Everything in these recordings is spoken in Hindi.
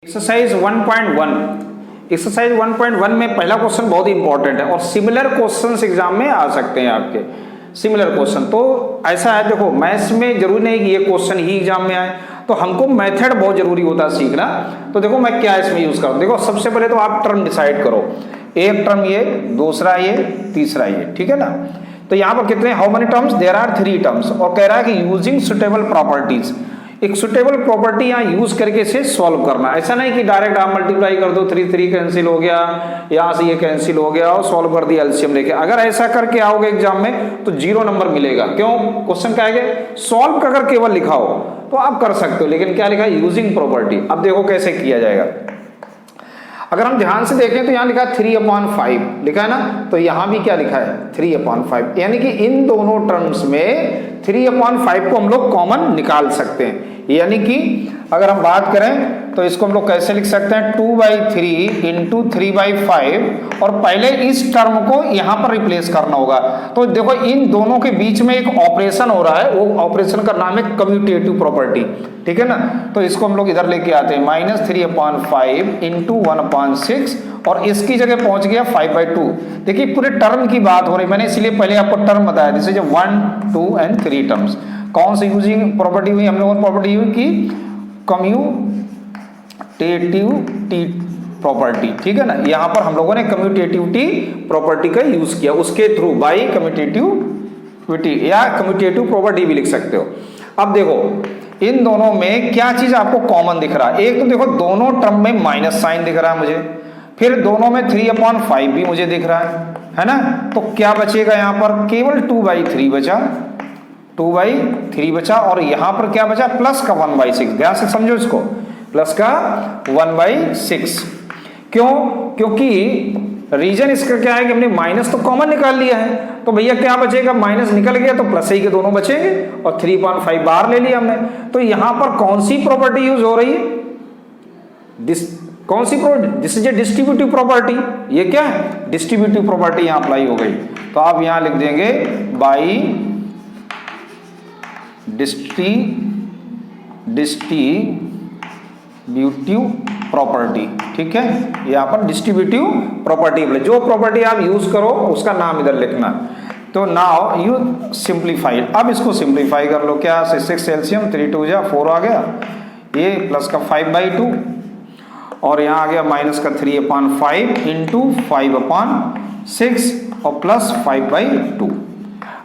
एक्सरसाइज 1.1 एक्सरसाइज 1.1 में पहला क्वेश्चन बहुत ही इंपॉर्टेंट है और सिमिलर क्वेश्चंस एग्जाम में आ सकते हैं आपके सिमिलर क्वेश्चन। तो ऐसा है, देखो मैथ्स में जरूरी नहीं कि ये क्वेश्चन ही एग्जाम में आए, तो हमको मेथड बहुत जरूरी होता है सीखना। तो देखो मैं क्या इसमें यूज करूँ। देखो सबसे पहले तो आप टर्म डिसाइड करो, एक टर्म ये, दूसरा ये, तीसरा ये, ठीक है ना। तो यहाँ पर कितने, how many terms, there are 3 terms और कह रहा है कि यूजिंग सुटेबल प्रॉपर्टीज, एक सुटेबल प्रॉपर्टी यहाँ यूज करके इसे सॉल्व करना। ऐसा नहीं कि डायरेक्ट आप मल्टीप्लाई कर दो, 3 कैंसिल हो गया, यहाँ से ये कैंसिल हो गया और सॉल्व कर दिया एलसीएम लेके। अगर ऐसा करके आओगे एग्जाम में तो 0 नंबर मिलेगा। क्यों? क्वेश्चन क्या है, सॉल्व अगर केवल लिखा हो तो आप कर सकते हो, लेकिन क्या लिखा है, यूजिंग प्रॉपर्टी। अब देखो कैसे किया जाएगा। अगर हम ध्यान से देखें तो यहाँ लिखा है 3/5 लिखा है ना, तो यहाँ भी क्या लिखा है 3/5, यानी कि इन दोनों टर्म्स में 3/5 को हम लोग कॉमन निकाल सकते हैं। यानी कि अगर हम बात करें तो इसको हम लोग कैसे लिख सकते हैं, 2/3 इंटू 3/5 और पहले इस टर्म को यहाँ पर रिप्लेस करना होगा। तो देखो इन दोनों के बीच में एक ऑपरेशन हो रहा है, वो ऑपरेशन का नाम है कम्यूटेटिव प्रॉपर्टी, ठीक है ना। तो इसको हम लोग इधर लेके आते हैं, -3/5 इंटू 1/6 और इसकी जगह पहुंच गया 5/2। देखिए पूरे टर्म की बात हो रही, मैंने इसलिए पहले आपको टर्म बताया, जैसे जो 1, 2 एंड 3 टर्म्स। कौन सी यूजिंग प्रॉपर्टी हुई, हम लोगों ने प्रॉपर्टी हुई कि कम्यूटेटिविटी प्रॉपर्टी, ठीक है ना। यहाँ पर हम लोगों ने कम्यूटेटिविटी प्रॉपर्टी का यूज किया, उसके थ्रू बाई कम्यूटेटिविटी या कम्यूटेटिव प्रॉपर्टी भी लिख सकते हो। अब देखो इन दोनों में क्या चीज आपको कॉमन दिख रहा है, एक तो देखो दोनों टर्म में माइनस साइन दिख रहा है मुझे, फिर दोनों में 3/5 भी मुझे दिख रहा है ना। तो क्या बचेगा यहाँ पर, केवल 2/3 बचा, 2/3 बचा और यहां पर क्या बचा, प्लस का 1/6। ध्यान से समझो इसको, प्लस का 1/6। क्यों? क्योंकि रीजन इसका क्या है कि हमने माइनस तो कॉमन निकाल लिया है, तो भैया क्या बचेगा, माइनस निकल गया तो प्लस ही के दोनों बचेंगे और 3/5 बाहर ले लिया हमने। तो यहां पर कौन सी प्रॉपर्टी यूज हो रही है, कौन सी property, this is a distributive property. ये क्या है, डिस्ट्रीब्यूटिव प्रॉपर्टी यहां अप्लाई हो गई। तो आप यहां लिख देंगे बाई डिस्ट्रीब्यूटिव प्रॉपर्टी, ठीक है। यहाँ पर डिस्ट्रीब्यूटिव प्रॉपर्टी, जो प्रॉपर्टी आप यूज करो उसका नाम इधर लिखना। तो नाउ यू सिंप्लीफाई, अब इसको सिंप्लीफाई कर लो। क्या 6 एलसीएम, 3 2 जा 4 आ गया, ये प्लस का 5/2 और यहाँ आ गया माइनस का 3/5 इंटू 5/6 और प्लस 5/2।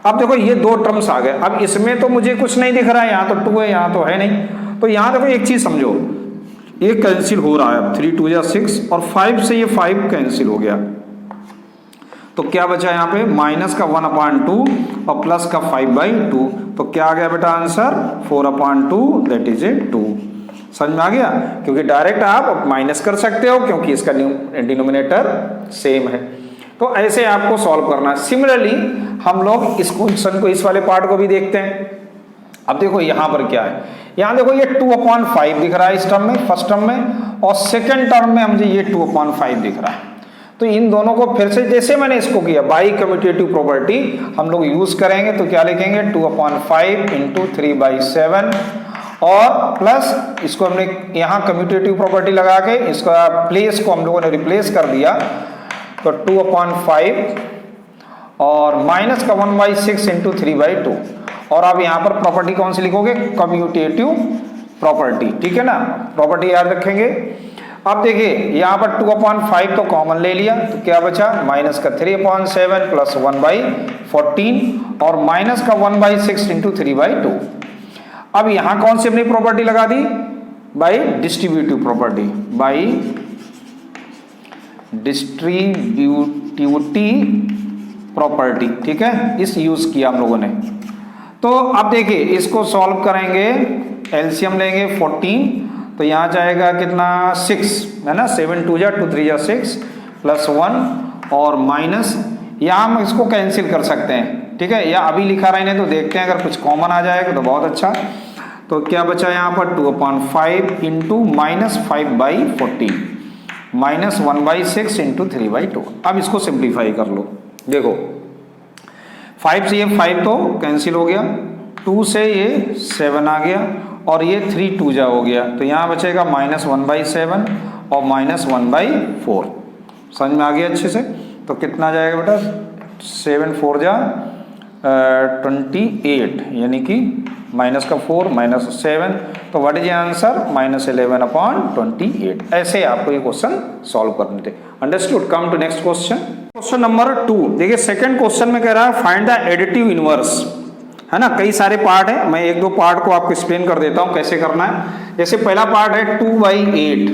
अब देखो ये 2 टर्म्स आ गए। अब इसमें तो मुझे कुछ नहीं दिख रहा है, यहाँ तो 2 है, यहाँ तो है नहीं। तो यहाँ देखो एक चीज समझो, ये कैंसिल हो रहा है, अब 3 2 6 और 5 से ये 5 कैंसिल हो गया। तो क्या बचा यहाँ पे, माइनस का 1/2 और प्लस का 5/2। तो क्या आ गया बेटा आंसर, 4/2, दैट इज ए 2। समझ में आ गया, क्योंकि डायरेक्ट आप माइनस कर सकते हो क्योंकि इसका डिनोमिनेटर सेम है। तो ऐसे आपको सॉल्व करना है। सिमिलरली हम लोग इस क्वेश्चन को, इस वाले पार्ट को भी देखते हैं। अब देखो यहां पर क्या है, यहां देखो ये 2/5 दिख रहा है इस टर्म में, फर्स्ट टर्म में, और सेकंड टर्म में मुझे ये 2/5 दिख रहा है। तो इन दोनों को फिर से जैसे मैंने इसको किया बाई कम्यूटेटिव प्रॉपर्टी हम लोग यूज करेंगे। तो क्या लिखेंगे, 2/5 इंटू 3/7 और प्लस इसको हमने यहां कम्यूटेटिव प्रॉपर्टी लगा के इसका प्लेस को हम लोगों ने रिप्लेस कर दिया। तो 2/5 और माइनस का 1/6 इंटू 3/2 और आप यहाँ पर प्रॉपर्टी कौन सी लिखोगे, कम्यूटेटिव प्रॉपर्टी, ठीक है ना। प्रॉपर्टी याद रखेंगे। अब देखिए यहाँ पर 2/5 तो कॉमन ले लिया, तो क्या बचा, माइनस का 3/7 प्लस 1/14 और माइनस का 1/6 इंटू 3/2। अब यहाँ कौन सी अपनी प्रॉपर्टी लगा दी, by distributive property, by distributivity property, ठीक है, इस यूज किया हम लोगों ने। तो अब देखिए इसको सॉल्व करेंगे, एलसीएम लेंगे 14, तो यहाँ जाएगा कितना 6 है ना, 7 2 जा 2 3 जा 6 प्लस 1 और माइनस, यहाँ हम इसको कैंसिल कर सकते हैं, ठीक है, या अभी लिखा रहने तो देखते हैं अगर कुछ कॉमन आ जाएगा तो बहुत अच्छा। तो क्या बचा यहाँ पर 2/5 इंटू -5/14 माइनस 1/6 इंटू 3/2। अब इसको सिंप्लीफाई कर लो। देखो 5 से ये 5 तो कैंसिल हो गया, 2 से ये 7 आ गया और ये 3 2 जा हो गया, तो यहाँ बचेगा -1/7 और -1/4। समझ में आ गया अच्छे से? तो कितना जाएगा बेटा, 7 4 जा 28, यानी कि -4 -7, तो व्हाट इज आंसर, -11/28। ऐसे आपको ये क्वेश्चन सॉल्व करने थे। Understood? Come to next question, question number 2। देखिए सेकंड क्वेश्चन में कह रहा है फाइंड द एडिटिव इनवर्स, है ना। कई सारे पार्ट है, मैं 1-2 पार्ट को आपको एक्सप्लेन कर देता हूँ कैसे करना है। जैसे पहला पार्ट है 2/8।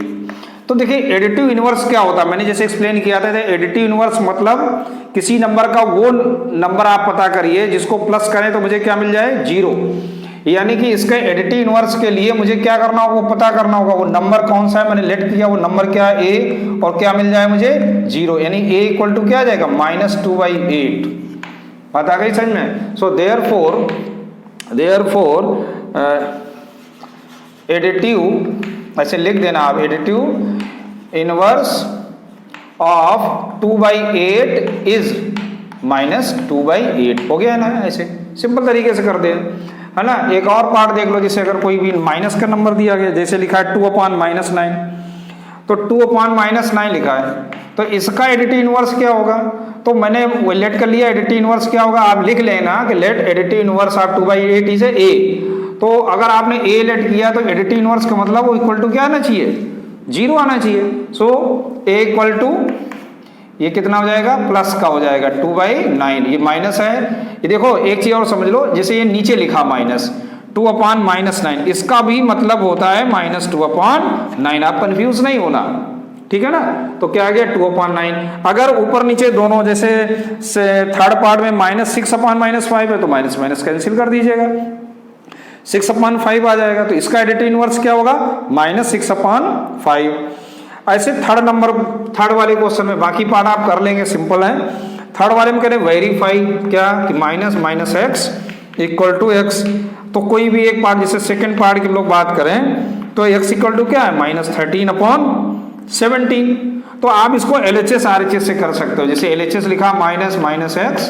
तो देखिए एडिटिव इनवर्स क्या होता है, मैंने जैसे एक्सप्लेन किया था, एडिटिव इनवर्स मतलब किसी नंबर का वो नंबर आप पता करिए जिसको प्लस करें तो मुझे क्या मिल जाए, 0। यानी कि इसके एडिटिव इनवर्स के लिए मुझे क्या करना होगा, वो पता करना होगा वो नंबर कौन सा है, मैंने लेट किया वो नंबर क्या है, a, और क्या मिल जाए मुझे, 0। यानी a इक्वल टू क्या आ जाएगा, -2/8। बात आ गई समझ में? सो देयरफॉर एडिटिव, ऐसे लिख देना आप, एडिटिव इनवर्स ऑफ 2/8 इज -2/8। हो गया ना, ऐसे सिंपल तरीके से कर दे, है ना। एक और पार्ट देख लो, जैसे अगर कोई भी माइनस का नंबर दिया गया, जैसे लिखा है 2/-9, तो 2/-9 लिखा है, तो इसका एडिटिव इनवर्स क्या होगा, तो मैंने वो लेट कर लिया, एडिटिव इनवर्स क्या होगा, आप लिख लेना कि let additive inverse of 2/8 is a. तो अगर आपने ए लेट किया तो एडिटिव इनवर्स का मतलब वो इक्वल टू क्या आना चाहिए, 0 आना चाहिए। सो ए इक्वल टू ये कितना हो जाएगा, प्लस का हो जाएगा 2/9, ये माइनस है। ये देखो एक चीज और समझ लो, जैसे ये नीचे लिखा -2/-9, इसका भी मतलब होता है -2/9। आप कंफ्यूज नहीं होना, ठीक है ना। तो क्या आ गया, 2/9। अगर ऊपर नीचे दोनों, जैसे थर्ड पार्ट में -6/-5 है तो माइनस कैंसिल कर दीजिएगा, 6/5 आ जाएगा। तो इसका एडिटिव इनवर्स क्या होगा, -6/5। ऐसे थर्ड वाले क्वेश्चन में बाकी पार्ट आप कर लेंगे, सिंपल है। थर्ड वाले में कह रहे वेरीफाई क्या, कि -x इक्वल टू x। तो कोई भी एक पार्ट, जैसे सेकंड पार्ट की लोग बात करें तो x इक्वल टू क्या है, -13/17। तो आप इसको LHS RHS से कर सकते हो। जैसे LHS लिखा -x,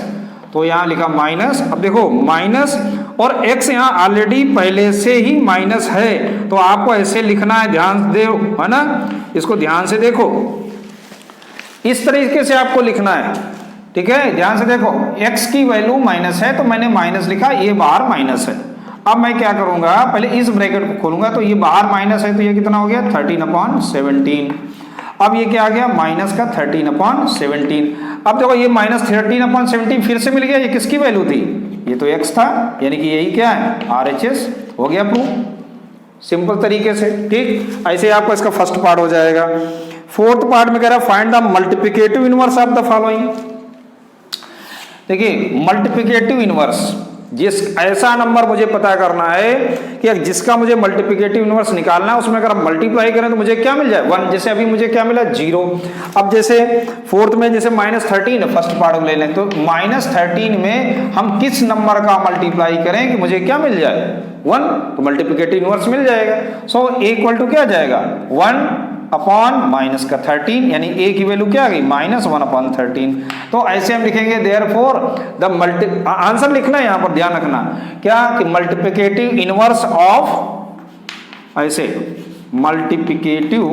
तो यहाँ लिखा माइनस। अब देखो माइनस और x यहाँ ऑलरेडी पहले से ही माइनस है, तो आपको ऐसे लिखना है, ध्यान दे, है ना। इसको ध्यान से देखो, इस तरीके से आपको लिखना है, ठीक है। ध्यान से देखो, x की वैल्यू माइनस है तो मैंने माइनस लिखा, ये बाहर माइनस है। अब मैं क्या करूंगा, पहले इस ब्रैकेट को खोलूंगा, तो ये बाहर माइनस है तो ये कितना हो गया, 13/17। अब ये क्या आ गया, माइनस का 13/17। अब देखो ये -13/17 फिर से मिल गया, ये किसकी वैल्यू थी, ये तो x था, यानी कि यही क्या है, RHS। हो गया प्रूफ, सिंपल तरीके से, ठीक। ऐसे आपका इसका फर्स्ट पार्ट हो जाएगा। फोर्थ पार्ट में कह रहा है find the multiplicative inverse of the following. देखिए मल्टीप्लिकेटिव इनवर्स, जिस ऐसा नंबर मुझे पता करना है कि जिसका मुझे मल्टीप्लिकेटिव इनवर्स निकालना है, उसमें अगर हम मल्टीप्लाई करें तो मुझे क्या मिल जाए, 1। जैसे अभी मुझे क्या मिला, 0। अब जैसे फोर्थ में जैसे -13 फर्स्ट पार्ट ले लें, तो -13 में हम किस नंबर का मल्टीप्लाई करें कि मुझे क्या मिल जाए, 1। तो मल्टीप्लिकेटिव इनवर्स मिल जाएगा। सो a इक्वल टू क्या जाएगा, 1/-13, यानी a की वैल्यू क्या आ गई, -1/13। तो ऐसे हम लिखेंगे देयरफॉर द आंसर लिखना है, यहाँ पर ध्यान रखना क्या, कि मल्टीप्लिकेटिव इनवर्स ऑफ, ऐसे multiplicative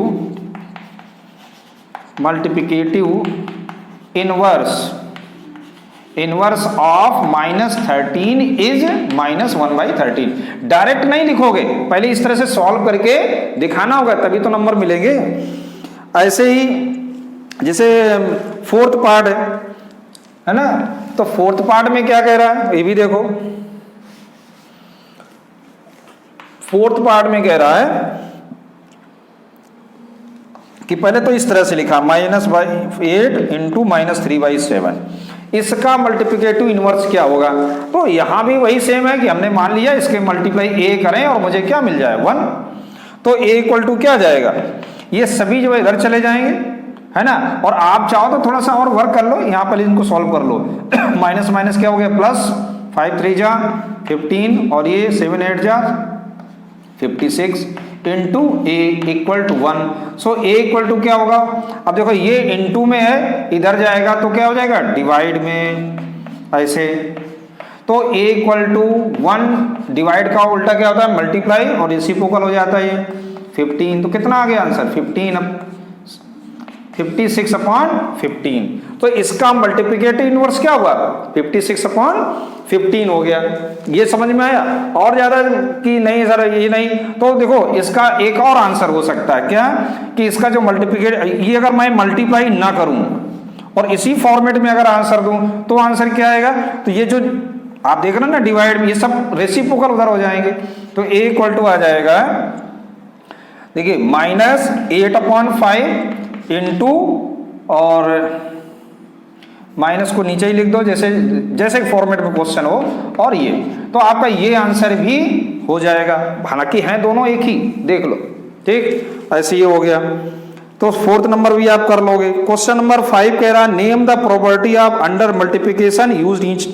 inverse of -13 is -1/13। Direct नहीं लिखोगे, पहले इस तरह से सॉल्व करके दिखाना होगा, तभी तो नंबर मिलेंगे। ऐसे ही जैसे फोर्थ पार्ट है ना, तो फोर्थ पार्ट में क्या कह रहा है, ये भी देखो। फोर्थ पार्ट में कह रहा है कि पहले तो इस तरह से लिखा -8 इंटू -3/7, इसका मल्टीप्लिकेटिव इनवर्स क्या होगा। तो यहां भी वही सेम है कि हमने मान लिया इसके मल्टीप्लाई a करें और मुझे क्या मिल जाए, 1। तो a इक्वल टू क्या जाएगा, ये सभी जो है इधर चले जाएंगे, है ना। और आप चाहो तो थोड़ा सा और वर्क कर लो, यहां पर इनको सॉल्व कर लो। माइनस माइनस क्या हो गया, प्लस, 5 3 जा 15, और ये 7 8 जा 56 into a equal to 1। So a equal to क्या होगा, अब देखो ये इंटू में है, इधर जाएगा तो क्या हो जाएगा, डिवाइड में, ऐसे। तो a इक्वल टू 1 डिवाइड का उल्टा क्या होता है, मल्टीप्लाई, और रेसिप्रोकल हो जाता है ये 15। तो कितना आ गया आंसर 56/15। तो इसका मल्टीप्लिकेटिव इनवर्स क्या हुआ 56/15 हो गया। ये समझ में आया? और ज्यादा कि नहीं सर ये नहीं, तो देखो इसका एक और आंसर हो सकता है क्या, कि इसका जो मल्टीप्लिकेट, ये अगर मैं मल्टीप्लाई ना करूं और इसी फॉर्मेट में अगर आंसर दूं तो आंसर क्या आएगा, तो ये जो आप देख रहे हो ना डिवाइड, ये सब रेसिप्रोकल उधर हो जाएंगे। तो a इक्वल टू आ जाएगा, देखिए -8/5 इंटू, और माइनस को नीचे ही लिख दो जैसे जैसे फॉर्मेट में क्वेश्चन हो, और ये तो आपका ये आंसर भी हो जाएगा। हालांकि हैं दोनों एक ही, देख लो, ठीक, ऐसे ये हो गया। तो फोर्थ नंबर भी आप कर लोगे। क्वेश्चन नंबर 5 कह रहा name the property of under multiplication used each.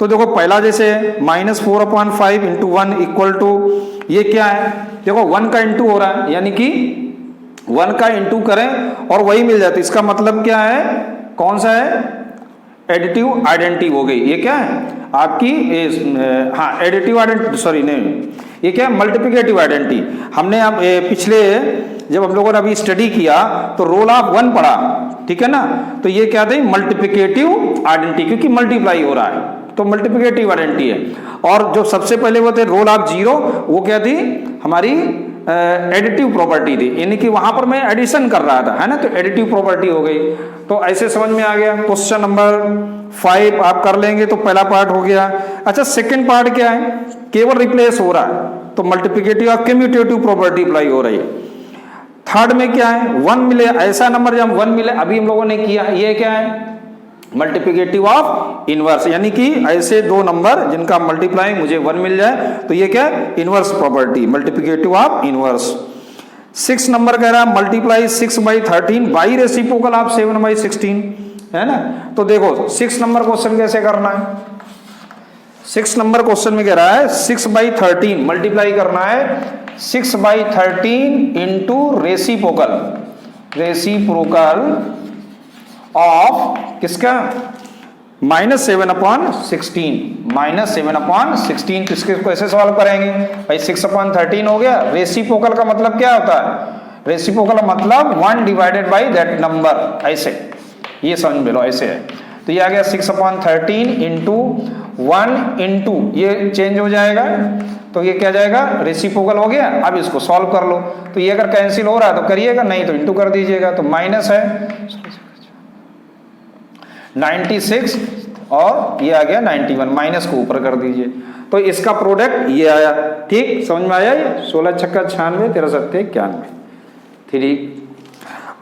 तो देखो पहला जैसे -4/5 इंटू 1 इक्वल टू, ये क्या है, देखो 1 का इंटू हो रहा है, यानी कि 1 का इंटू करें और वही मिल जाती, इसका मतलब क्या है, कौन सा है, एडिटिव आइडेंटिटी हो गई। ये क्या है आपकी, हाँ एडिटिव आइडेंटिटी, सॉरी नहीं, ये क्या है, मल्टीप्लिकेटिव आइडेंटिटी। हमने अब पिछले जब हम लोगों ने अभी स्टडी किया तो रोल ऑफ 1 पढ़ा, ठीक है ना, तो ये क्या थी, मल्टीप्लिकेटिव आइडेंटिटी, क्योंकि मल्टीप्लाई हो रहा है तो मल्टीप्लिकेटिव आइडेंटिटी है। और जो सबसे पहले वो थे रोल ऑफ 0, वो क्या थी, हमारी एडिटिव प्रॉपर्टी थी, यानी कि वहां पर मैं एडिशन कर रहा था, है ना, तो एडिटिव प्रॉपर्टी हो गई। तो ऐसे समझ में आ गया। क्वेश्चन नंबर 5 आप कर लेंगे तो पहला पार्ट हो गया। अच्छा सेकंड पार्ट क्या है, केवल रिप्लेस हो रहा है तो मल्टीप्लिकेटिव और कम्यूटेटिव प्रॉपर्टी अप्लाई हो रही है। थर्ड में क्या है, 1 मिले, ऐसा नंबर जब 1 मिले, अभी हम लोगों ने किया, ये क्या है, मल्टीप्लिकेटिव ऑफ इनवर्स, यानी कि ऐसे दो नंबर जिनका मल्टीप्लाई मुझे 1 मिल जाए तो ये क्या है, inverse property, multiplicative of inverse. 6 number कह रहा है मल्टीप्लाई 6/13 बाई रेसिप्रोकल ऑफ 7/16, है ना। तो देखो 6 नंबर क्वेश्चन कैसे करना है, 6 नंबर क्वेश्चन में कह रहा है 6/13 मल्टीप्लाई करना है 6/13 इंटू रेसिप्रोकल ऑफ किसका, -7/16 किसके को ऐसे सॉल्व करेंगे भाई, 6/13 हो गया। रेसिप्रोकल का मतलब क्या होता है, रेसिप्रोकल का मतलब 1 डिवाइडेड बाई दैट नंबर, ऐसे ये समझ लो, ऐसे है। तो ये आ गया 6/13 इंटू 1 इंटू, ये चेंज हो जाएगा तो ये क्या जाएगा, रेसिप्रोकल हो गया। अब इसको सॉल्व कर लो, तो ये अगर कैंसिल हो रहा है तो करिएगा, नहीं तो इंटू कर दीजिएगा। तो माइनस है 96 और ये आ गया 91, माइनस को ऊपर कर दीजिए, तो इसका प्रोडक्ट ये आया। ठीक, समझ में आया, 16 छक्का 96, 13 सत्ते 91, 3।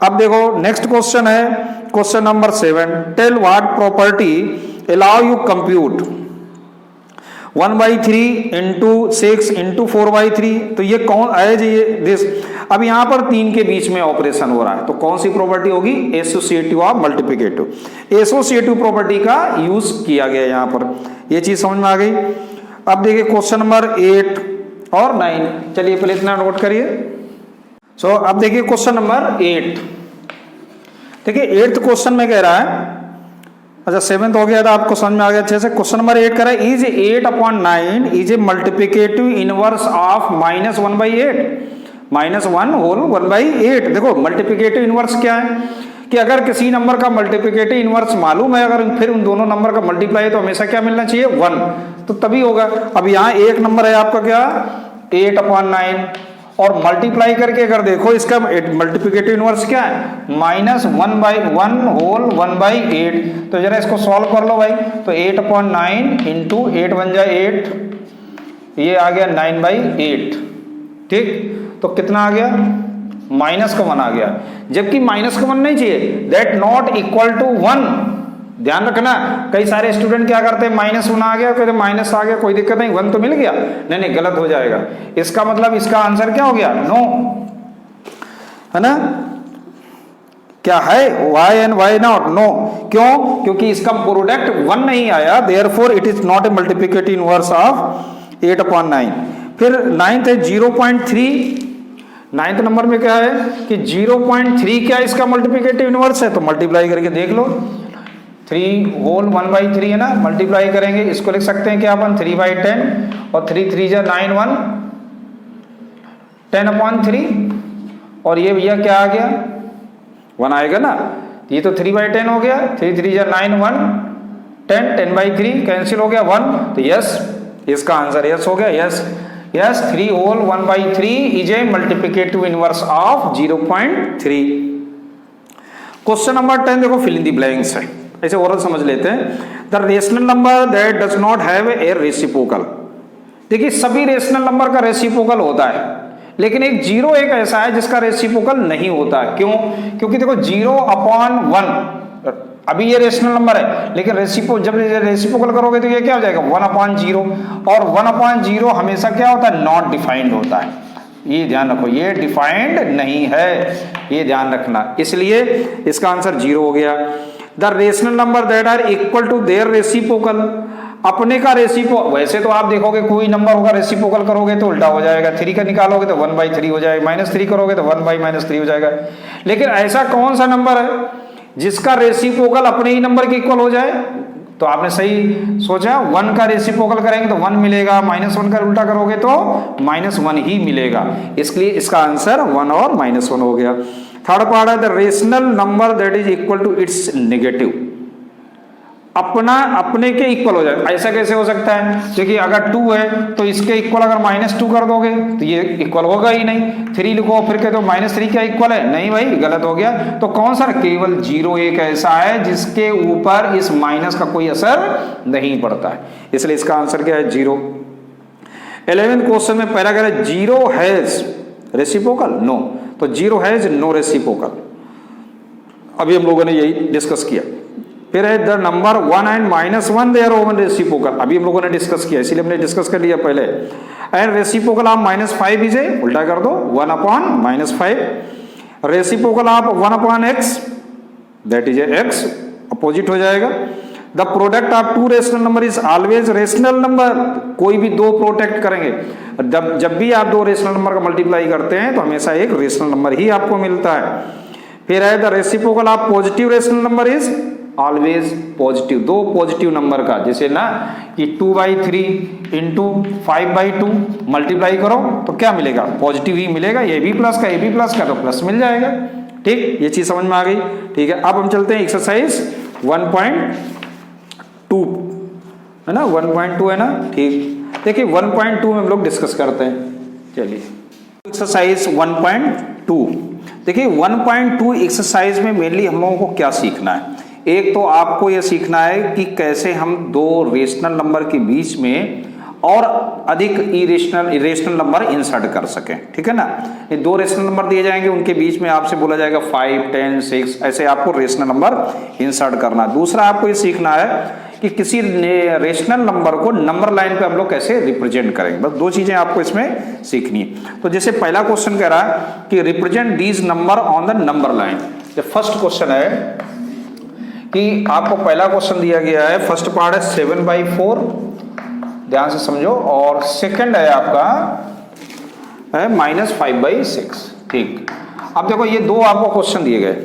अब देखो नेक्स्ट क्वेश्चन है, question number 7, tell what property allow you compute 1/3 into 6 into 4/3। तो ये कौन है जी, ये दिस। अब यहां पर 3 के बीच में ऑपरेशन हो रहा है, तो कौन सी प्रॉपर्टी होगी, associative of multiplicative, associative property का यूज किया गया यहां पर, ये चीज समझ में आ गई। अब देखिए क्वेश्चन नंबर 8 और 9, चलिए पहले इतना नोट करिए। सो अब देखिए क्वेश्चन नंबर 8, देखिए 8th क्वेश्चन में कह रहा है, अच्छा 7th हो गया था, आपको समझ में आ गया अच्छे से। क्वेश्चन नंबर 8 कह रहा है, is 8/9 is a multiplicative inverse of -1/8, -1 whole 1/8। देखो मल्टीप्लिकेटिव इनवर्स क्या है, कि अगर किसी नंबर का मल्टीप्लिकेटिव इनवर्स मालूम है, अगर फिर उन दोनों नंबर का मल्टीप्लाई है तो हमेशा क्या मिलना चाहिए, 1, तो तभी होगा। अब यहाँ एक नंबर है आपका क्या, 8/9, और मल्टीप्लाई करके अगर देखो इसका मल्टीप्लिकेटिव इनवर्स क्या है, -1/1 होल 1/8। तो जरा इसको सॉल्व कर लो भाई, तो 8/9 इंटू 8 बन जाए 8, ये आ गया 9/8। ठीक, तो कितना आ गया, -1 आ गया, जबकि -1 नहीं चाहिए, दैट नॉट इक्वल टू 1। ध्यान रखना, कई सारे स्टूडेंट क्या करते हैं, -1 आ गया, कहते माइनस आ गया, कोई दिक्कत नहीं, 1 तो मिल गया, नहीं गलत हो जाएगा। इसका मतलब इसका आंसर क्या हो गया, नो, है ना। क्या है, why and why not, no, क्यों, क्योंकि इसका प्रोडक्ट 1 नहीं आया, therefore it is not a multiplicative inverse of 8/9। फिर 9th है 0.3, 9th नंबर में क्या है कि 0.3 क्या इसका मल्टीप्लिकेटिव इनवर्स है, तो मल्टीप्लाई करके देख लो, 3 होल 1/3 है ना, मल्टीप्लाई करेंगे, इसको लिख सकते हैं क्या अपन 3/10 और 3 3 जा 9 1 10/3 और ये भैया क्या आ गया 1 आएगा ना, ये तो 3/10 हो गया, 3 3 जा 9 1 10 10/3 कैंसिल हो गया 1, तो यस इसका आंसर यस हो गया, yes yes 3 whole 1/3 is a multiplicative inverse of 0.3। Question number 10 देखो फिल इन द ब्लैंक्स है, ऐसे ओरल समझ लेते हैं। The rational number that does not have a reciprocal, देखिए सभी रेशनल नंबर का रेसिप्रोकल होता है, लेकिन एक 0 एक ऐसा है जिसका रेसिप्रोकल नहीं होता है। क्यों? क्योंकि देखो 0/1 अभी ये रेशनल नंबर है, लेकिन जब रेसिप्रोकल करोगे तो ये क्या हो जाएगा 1/0 और 1/0 हमेशा क्या होता है नॉट डिफाइंड होता है, ये ध्यान रखो, ये डिफाइंड नहीं है, ये ध्यान रखना, इसलिए इसका आंसर 0 हो गया। The rational number that are equal to their reciprocal, अपने का वैसे तो आप देखोगे कोई नंबर होगा रेसिप्रोकल करोगे तो उल्टा हो जाएगा, 3 का निकालोगे तो 1/3 हो जाएगा, -3 करोगे तो 1/-3 हो जाएगा, लेकिन ऐसा कौन सा नंबर है जिसका रेसिप्रोकल अपने ही नंबर के इक्वल हो जाए? तो आपने सही सोचा, 1 का रेसिप्रोकल करेंगे तो 1 मिलेगा, -1 का उल्टा करोगे तो -1 ही मिलेगा, इसलिए इसका आंसर 1 और -1 हो गया। थर्ड पार्ट है the rational number that is equal to its negative, अपने के इक्वल हो जाए, ऐसा कैसे हो सकता है? क्योंकि अगर 2 है तो इसके इक्वल अगर -2 कर दोगे तो ये इक्वल होगा ही नहीं, 3 लिखो फिर कहते हो -3 क्या इक्वल है, नहीं भाई गलत हो गया। तो कौन सा? केवल 0 एक ऐसा है जिसके ऊपर इस माइनस का कोई असर नहीं पड़ता है, इसलिए इसका आंसर क्या है 0। 11th क्वेश्चन में पहला कह रहा है 0 हैज रेसिप्रोकल, नो, तो 0 हैज नो रेसिप्रोकल, अभी हम लोगों ने यही डिस्कस किया। फिर है the number 1 and -1 their own reciprocal, अभी हम लोगों ने डिस्कस किया, इसीलिए हमने डिस्कस कर लिया पहले। एंड रेसिप्रोकल आप -5 इज ए, उल्टा कर दो 1/-5, रेसिप्रोकल आप 1/x that is a x, opposite हो जाएगा। The product of 2 rational number is always rational number, कोई भी 2 प्रोडक्ट करेंगे, जब भी आप 2 रेशनल नंबर का मल्टीप्लाई करते हैं तो हमेशा एक रेशनल नंबर ही आपको मिलता है। फिर है the reciprocal of positive rational number is always positive, 2 positive number का, जैसे ना कि 2/3 इंटू 5/2 मल्टीप्लाई करो तो क्या मिलेगा? पॉजिटिव ही मिलेगा, ये भी प्लस का, ये भी प्लस का, तो प्लस मिल जाएगा। ठीक, ये चीज समझ में आ गई। ठीक है, अब हम चलते हैं एक्सरसाइज 1.2 है ना, 1.2 है ना। ठीक, देखिए 1.2 में हम लोग डिस्कस करते हैं। चलिए एक्सरसाइज 1.2, देखिए 1.2 एक्सरसाइज में मेनली हम लोगों को क्या सीखना है? एक तो आपको यह सीखना है कि कैसे हम 2 रेशनल नंबर के बीच में और अधिक इरेशनल नंबर इंसर्ट कर सकें। ठीक है ना, ये 2 रेशनल नंबर दिए जाएंगे, उनके बीच में आपसे बोला जाएगा 5, 10, 6, ऐसे आपको रेशनल नंबर इंसर्ट करना। दूसरा आपको ये सीखना है कि किसी रेशनल नंबर को नंबर लाइन पे हम लोग कैसे रिप्रेजेंट करेंगे। बस 2 चीजें आपको इसमें सीखनी है। तो जैसे पहला क्वेश्चन कह रहा है कि represent these number on the number line. जो फर्स्ट क्वेश्चन है कि आपको पहला क्वेश्चन दिया गया है, फर्स्ट पार्ट है 7/4, ध्यान से समझो, और सेकंड है आपका है -5/6। ठीक, अब देखो ये 2 आपको क्वेश्चन दिए गए,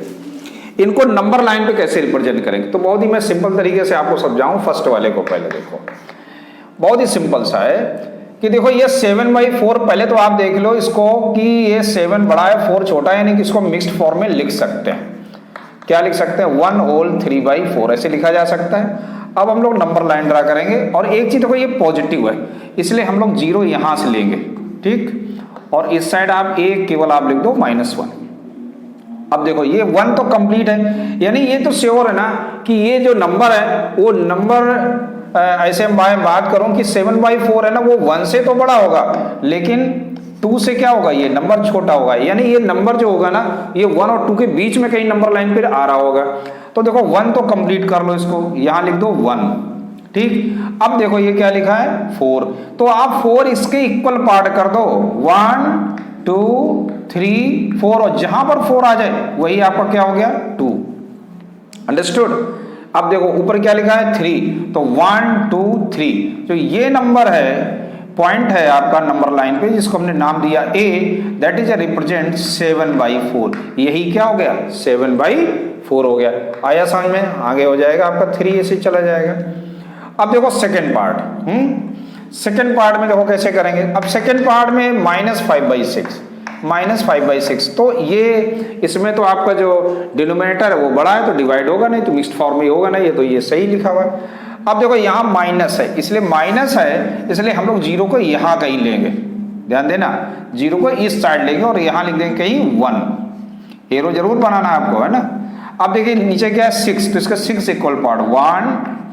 इनको नंबर लाइन पे कैसे रिप्रेजेंट करेंगे? तो बहुत ही मैं सिंपल तरीके से आपको समझाऊं। फर्स्ट वाले को पहले देखो, बहुत ही सिंपल सा है कि देखो ये 7/4, पहले तो आप देख लो इसको कि ये 7 बड़ा है 4 छोटा है, यानी कि इसको मिक्स्ड फॉर्म में लिख सकते हैं। क्या लिख सकते हैं? 1 होल 3/4 ऐसे लिखा जा सकता है। अब हम लोग नंबर लाइन ड्रा करेंगे, और एक चीज देखो ये पॉजिटिव है, इसलिए हम लोग 0 यहां से लेंगे। ठीक, और इस साइड आप केवल आप लिख दो -1। अब देखो ये 1 तो कंप्लीट है, यानी ये तो श्योर है ना कि ये जो नंबर है वो नंबर ऐसे मैं बात करूं कि 7/4 है ना, वो 1 से तो बड़ा होगा, लेकिन 2 से क्या होगा? ये नंबर छोटा होगा, यानी ये नंबर जो होगा ना ये 1 और 2 के बीच में कहीं नंबर लाइन पे आ रहा होगा। तो देखो 1 तो कंप्लीट कर लो, इसको यहां लिख दो 1। ठीक, अब देखो ये क्या लिखा है 4, तो आप 4 इसके इक्वल पार्ट कर दो, 1 2 3 4, और जहां पर 4 आ जाए वही आपका क्या हो गया 2। अंडरस्टूड? अब देखो ऊपर क्या लिखा है 3, तो 1 2 3, जो ये नंबर है पॉइंट है आपका नंबर लाइन पे जिसको हमने नाम दिया ए, दैट इज रिप्रेजेंट 7/4। यही क्या हो गया 7/4 हो गया। आया समझ में? आगे हो जाएगा आपका 3 ऐसे चला जाएगा। अब देखो सेकेंड पार्ट, सेकेंड पार्ट में देखो कैसे करेंगे। अब सेकेंड पार्ट में -5/6 तो ये इसमें तो आपका जो डिनोमिनेटर है वो बड़ा है तो डिवाइड होगा नहीं, तो मिक्स्ड फॉर्म में होगा नहीं, ये तो ये सही लिखा हुआ है। अब देखो यहाँ माइनस है, इसलिए माइनस है इसलिए हम लोग जीरो को यहाँ कहीं लेंगे, ध्यान देना, जीरो को इस साइड लेंगे और यहाँ लिख देंगे कहीं 1। एरो जरूर बनाना है आपको, है ना। अब देखिए नीचे क्या है 6, तो इसका 6 इक्वल पार्ट 1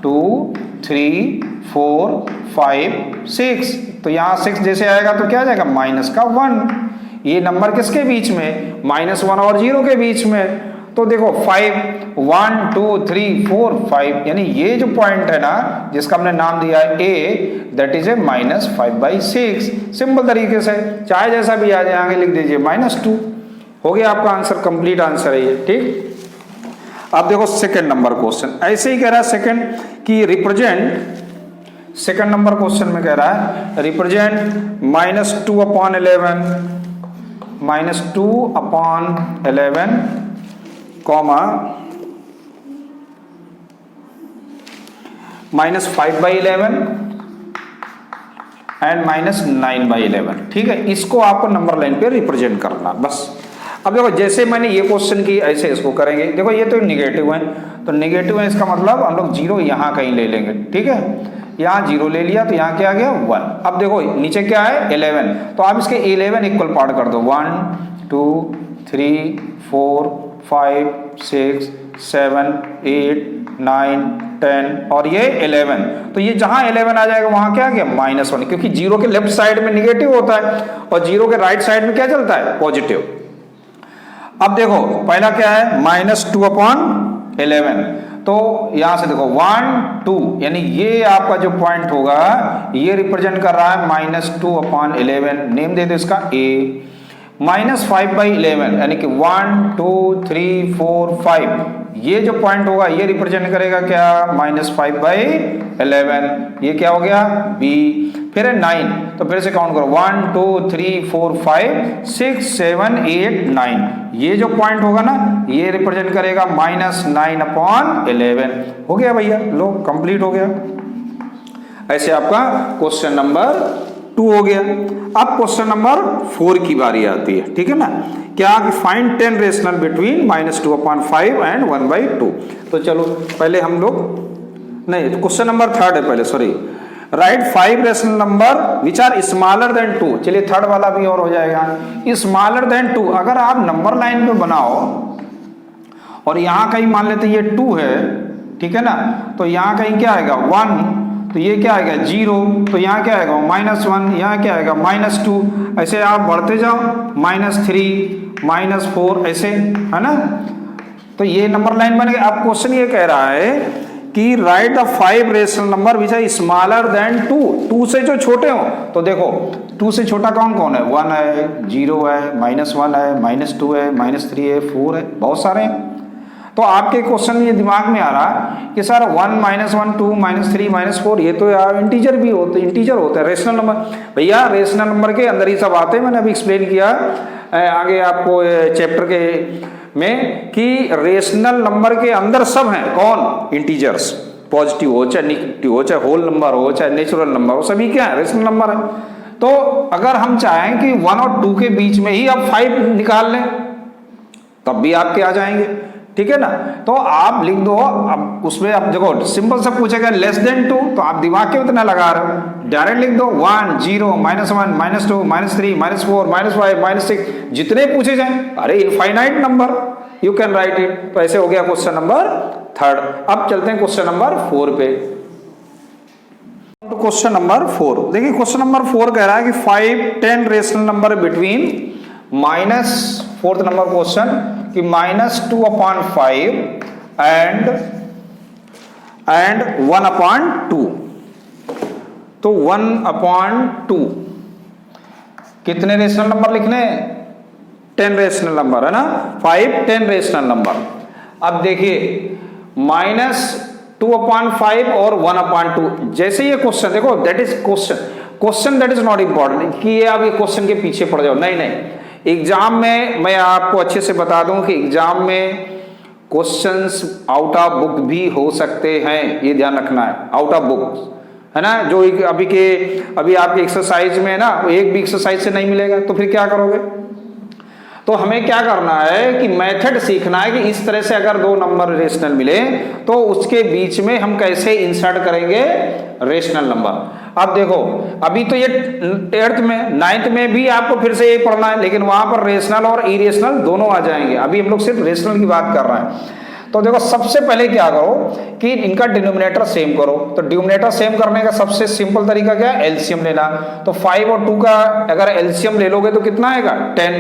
2 3 4 5 6, तो यहाँ 6 जैसे आएगा तो क्या आ जाएगा माइनस का 1। ये नंबर किसके बीच में, -1 और 0 के बीच में। तो देखो 5 1 2 3 4 5, यानी ये जो पॉइंट है ना जिसका हमने नाम दिया है ए, दैट इज ए -5/6। सिंपल तरीके से चाहे जैसा भी आ जाए आगे लिख दीजिए -2। हो गया आपका आंसर, कंप्लीट आंसर है ये, ठीक। अब देखो सेकंड नंबर क्वेश्चन ऐसे ही कह रहा है सेकंड की रिप्रेजेंट, सेकंड नंबर क्वेश्चन में कह रहा है रिप्रेजेंट -2/11 कॉमा -5/11 एंड -9/11, ठीक है। इसको आपको नंबर लाइन पे रिप्रेजेंट करना बस। अब देखो जैसे मैंने ये क्वेश्चन की ऐसे इसको करेंगे। देखो ये तो निगेटिव है, तो निगेटिव है इसका मतलब हम लोग जीरो यहाँ कहीं ले लेंगे, ठीक है। यहाँ जीरो ले लिया तो यहाँ क्या आ गया 1। अब देखो नीचे क्या है 11, तो आप इसके 11 इक्वल पार्ट कर दो, 1 2 3 4 5 6 7 8 9 10 और ये 11, तो ये जहां 11 आ जाएगा वहां क्या आ गया -1, क्योंकि जीरो के लेफ्ट साइड में निगेटिव होता है और जीरो के राइट साइड में क्या चलता है पॉजिटिव। अब देखो पहला क्या है -2/11, तो यहां से देखो 1 2, यानी ये आपका जो पॉइंट होगा ये रिप्रेजेंट कर रहा है -2/11। नेम दे दो इसका ए। -5/11 यानी कि 1 2 3 4 5, ये जो पॉइंट होगा ये रिप्रेजेंट करेगा क्या -5/11। ये क्या हो गया बी। फिर है 9, तो फिर से काउंट करो 1 2 3 4 5 6 7 8 9, ये जो पॉइंट होगा ना ये रिप्रेजेंट करेगा -9/11। हो गया भैया, लो कंप्लीट हो गया। ऐसे आपका क्वेश्चन नंबर 2 हो गया। अब क्वेश्चन नंबर 4 की बारी आती है, ठीक है ना। क्या कि फाइंड 10 रेशनल बिटवीन -2/5 एंड 1/2। तो चलो पहले हम लोग, नहीं क्वेश्चन नंबर 3 है पहले, sorry. Write 5 rational number which are smaller than 2। चलिए थर्ड वाला भी और हो जाएगा, स्मॉलर देन 2। अगर आप नंबर लाइन पे बनाओ और यहां कहीं मान लेते ये 2 है, ठीक है ना, तो यहां कहीं क्या आएगा 1, तो ये क्या आएगा 0, तो यहाँ क्या आएगा -1, यहाँ क्या आएगा -2, ऐसे आप बढ़ते जाओ -3 -4 ऐसे, है ना। तो ये नंबर लाइन बन गई। अब क्वेश्चन ये कह रहा है कि write the 5 rational number which are smaller than 2। 2 से जो छोटे हो, तो देखो 2 से छोटा कौन कौन है, 1 है, 0 है, -1 है, -2 है, -3 है, 4 है, बहुत सारे हैं। तो आपके क्वेश्चन ये दिमाग में आ रहा कि सर 1 -1 2 -3 -4 ये तो यार इंटीजर भी होते, इंटीजर होता है रेशनल नंबर। भैया रेशनल नंबर के अंदर ही सब आते हैं, मैंने अभी एक्सप्लेन किया आगे आपको चैप्टर के में कि रेशनल नंबर के अंदर सब हैं कौन, इंटीजर्स। पॉजिटिव हो चाहे निगेटिव हो, चाहे होल नंबर हो, चाहे नेचुरल नंबर हो, सभी क्या है रेशनल नंबर है। तो अगर हम चाहें कि 1 और 2 के बीच में ही आप 5 निकाल लें तब भी आपके आ जाएंगे, ठीक है ना। तो आप लिख दो, अब उसमें आप देखो सिंपल सा पूछेगा लेस देन 2, तो आप दिमाग क्यों इतना लगा रहे हो, डायरेक्ट लिख दो 1 0 -1 -2 -3 -4 -5 -6, जितने पूछे जाए, अरे infinite number, you can write it. तो ऐसे हो गया क्वेश्चन नंबर 3। अब चलते हैं क्वेश्चन नंबर 4 पे। क्वेश्चन नंबर 4 देखिए, क्वेश्चन नंबर 4 कह रहा है कि 5 10 rational number between -4th number question कि -2/5 एंड 1/2। तो 1/2 कितने रेशनल नंबर लिखने, 10 रेशनल नंबर है ना, 5 10 रेशनल नंबर। अब देखिए -2/5 और 1/2, जैसे ये क्वेश्चन देखो that is question question that is not important कि ये आप ये क्वेश्चन के पीछे पड़ जाओ, नहीं नहीं। एग्जाम में मैं आपको अच्छे से बता दूं कि एग्जाम में क्वेश्चंस आउट ऑफ बुक भी हो सकते हैं, ये ध्यान रखना है। आउट ऑफ बुक है ना, जो अभी आपके एक्सरसाइज में है ना, एक भी एक्सरसाइज से नहीं मिलेगा तो फिर क्या करोगे। तो हमें क्या करना है कि मेथड सीखना है कि इस तरह से अगर दो नंबर रेशनल मिले तो उसके बीच में हम कैसे इंसर्ट करेंगे रेशनल नंबर। अब देखो अभी तो ये 8th में 9th में भी आपको फिर से ये पढ़ना है, लेकिन वहां पर रेशनल और इरेशनल दोनों आ जाएंगे। अभी हम लोग सिर्फ रेशनल की बात कर रहे हैं। तो देखो सबसे पहले क्या करो कि इनका डिनोमिनेटर सेम करो। तो डिनोमिनेटर सेम करने का सबसे सिंपल तरीका क्या है, एलसीएम लेना। तो 5 और 2 का अगर एलसीएम ले लोगे तो कितना आएगा 10,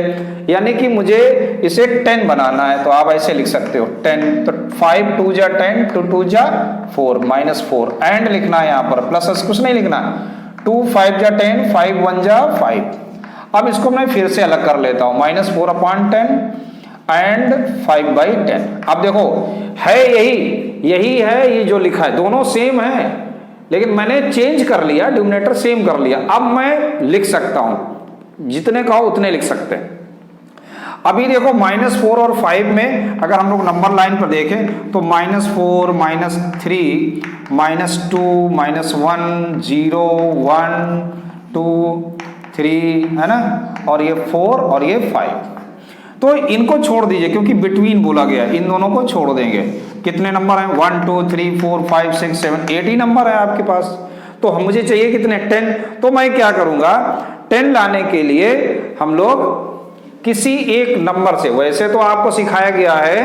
यानी कि मुझे इसे 10 बनाना है। तो आप ऐसे लिख सकते हो 10, तो 5 2 जा 10, 2 2 जा 4 -4 एंड लिखना है यहाँ पर, प्लस कुछ नहीं लिखना। 2 5 जा 10, 5 1 जा 5। अब इसको मैं फिर से अलग कर लेता हूँ, -4/10 एंड 5/10। अब देखो है यही है, ये जो लिखा है दोनों सेम है, लेकिन मैंने चेंज कर लिया, डिनोमिनेटर सेम कर लिया। अब मैं लिख सकता हूं, जितने कहो उतने लिख सकते हैं। अभी देखो -4 और 5 में अगर हम लोग नंबर लाइन पर देखें तो -4 -3 -2 -1 0 1 2 3 है ना, और ये 4 और ये 5। तो इनको छोड़ दीजिए क्योंकि बिटवीन बोला गया, इन दोनों को छोड़ देंगे। कितने नंबर हैं 1 2 3 4 5 6 7 8 ही नंबर है आपके पास। तो हम मुझे चाहिए कितने 10। तो मैं क्या करूंगा 10 लाने के लिए हम लोग किसी एक नंबर से, वैसे तो आपको सिखाया गया है